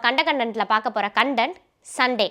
நம்ம கண்டென்ட்ல பார்க்க போற கண்டென்ட் சண்டே.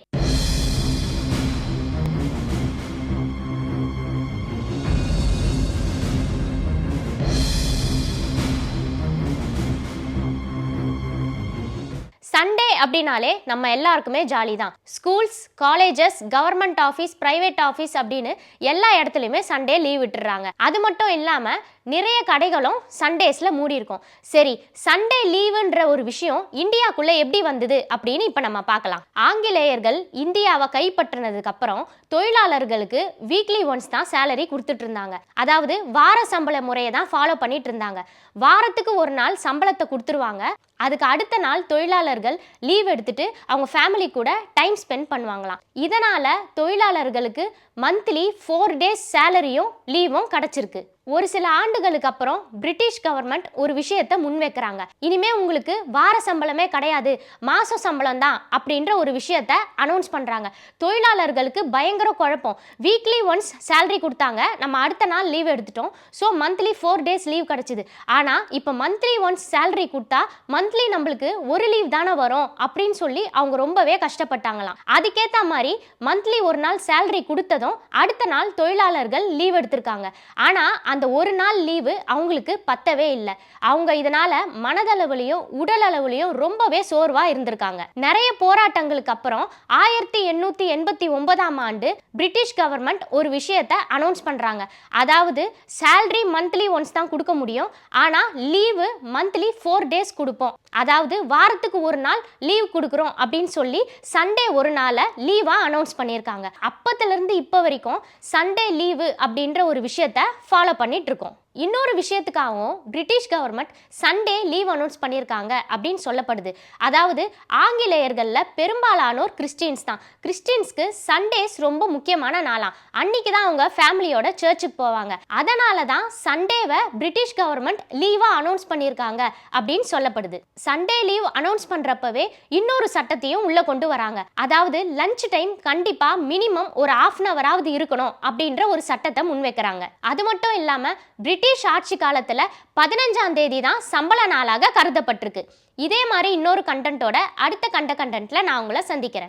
சண்டே அப்படின்னாலே நம்ம எல்லாருக்குமே ஜாலி தான். Schools, colleges, government office, private office அப்படின்னு எல்லா இடத்துலையுமே சண்டே லீவ் விட்டுறாங்க. அது மட்டும் இல்லாம நிறைய கடைகளும் சண்டேஸ்ல மூடி இருக்கும். சரி, சண்டே லீவுன்ற ஒரு விஷயம் இந்தியாக்குள்ள எப்படி வந்தது அப்படின்னு இப்ப நம்ம பார்க்கலாம். ஆங்கிலேயர்கள் இந்தியாவை கைப்பற்றினதுக்கு அப்புறம் தொழிலாளர்களுக்கு வீக்லி ஒன்ஸ் தான் சேலரி கொடுத்துட்டு இருந்தாங்க. அதாவது வார சம்பள முறையை தான் ஃபாலோ பண்ணிட்டு இருந்தாங்க. வாரத்துக்கு ஒரு நாள் சம்பளத்தை கொடுத்துருவாங்க. அதுக்கு அடுத்த நாள் தொழிலாளர்கள் லீவ் எடுத்துட்டு அவங்க ஃபேமிலி கூட டைம் ஸ்பெண்ட் பண்ணுவாங்களாம். இதனால தொழிலாளர்களுக்கு மந்த்லி 4 days சேலரியும் லீவும் கிடைச்சிருக்கு. ஒரு சில ஆண்டுகளுக்கு அப்புறம் பிரிட்டிஷ் கவர்மெண்ட் ஒரு விஷயத்தை முன்வைக்கிறாங்க. இனிமே உங்களுக்கு வார சம்பளமே கிடையாது, மாச சம்பளம் தான் அப்படின்ற ஒரு விஷயத்தை அனௌன்ஸ் பண்றாங்க. தொழிலாளர்களுக்கு பயங்கர குழப்பம். வீக்லி ஒன்ஸ் சேலரி கொடுத்தாங்க, நம்ம அடுத்த நாள் லீவ் எடுத்துட்டோம். ஸோ மந்த்லி 4 days லீவ் கிடைச்சிது. ஆனா இப்போ மந்த்லி ஒன்ஸ் சேலரி கொடுத்தா மந்த்லி நம்மளுக்கு ஒரு லீவ் தானே வரும் அப்படின்னு சொல்லி அவங்க ரொம்பவே கஷ்டப்பட்டாங்களாம். அதுக்கேற்ற மாதிரி மந்த்லி ஒரு நாள் சேலரி கொடுத்ததும் அடுத்த நாள் தொழிலாளர்கள் லீவ் எடுத்திருக்காங்க. ஆனா அந்த ஒரு நாள் லீவு அவங்களுக்கு பத்தவே இல்லை. அவங்க இதனால மனதளவுலையும் உடல் அளவுலையும் ரொம்பவே சோர்வா இருந்திருக்காங்க. நிறைய போராட்டங்களுக்கு அப்புறம் 1889ஆம் ஆண்டு பிரிட்டிஷ் கவர்மெண்ட் ஒரு விஷயத்தை அனௌன்ஸ் பண்றாங்க. அதாவது சேலரி மந்த்லி ஒன்ஸ் தான் கொடுக்க முடியும், ஆனா லீவு மந்த்லி 4 days கொடுப்போம். அதாவது வாரத்துக்கு ஒரு நாள் லீவ் கொடுக்குறோம் அப்படின்னு சொல்லி சண்டே ஒரு நாளை லீவா அனௌன்ஸ் பண்ணியிருக்காங்க. அப்பத்துல இருந்து இப்போ வரைக்கும் சண்டே லீவு அப்படின்ற ஒரு விஷயத்தை ஃபாலோ பண்ணிட்டு இருக்கோம். இன்னொரு விஷயத்துக்காகவும் British government Sunday leave announce பண்ணியிருக்காங்க அப்படின்னு சொல்லப்படுது. அதாவது ஆங்கிலேயர்களில் பெரும்பாலானோர் கிறிஸ்டின்ஸ் தான். கிறிஸ்டின்ஸ்க்கு சண்டேஸ் ரொம்ப முக்கியமான நாளாம். அன்னைக்கு தான் அவங்க ஃபேமிலியோட சர்ச்சுக்கு போவாங்க. அதனால தான் சண்டேவை பிரிட்டிஷ் கவர்மெண்ட் லீவாக அனௌன்ஸ் பண்ணியிருக்காங்க அப்படின்னு சொல்லப்படுது. சண்டே லீவ் அனௌன்ஸ் பண்ணுறப்பவே இன்னொரு சட்டத்தையும் உள்ள கொண்டு வராங்க. அதாவது லஞ்ச் டைம் கண்டிப்பாக மினிமம் ஒரு 1/2 hour இருக்கணும் அப்படின்ற ஒரு சட்டத்தை முன்வைக்கிறாங்க. அது மட்டும் இல்லாமல் பிரிட்டிஷ் ஆட்சி காலத்துல 15ஆம் தேதி தான் சம்பள நாளாக கருதப்பட்டிருக்கு. இதே மாதிரி இன்னொரு கண்டென்ட்டோட அடுத்த கண்டென்ட்ல நான் உங்களை சந்திக்கிறேன்.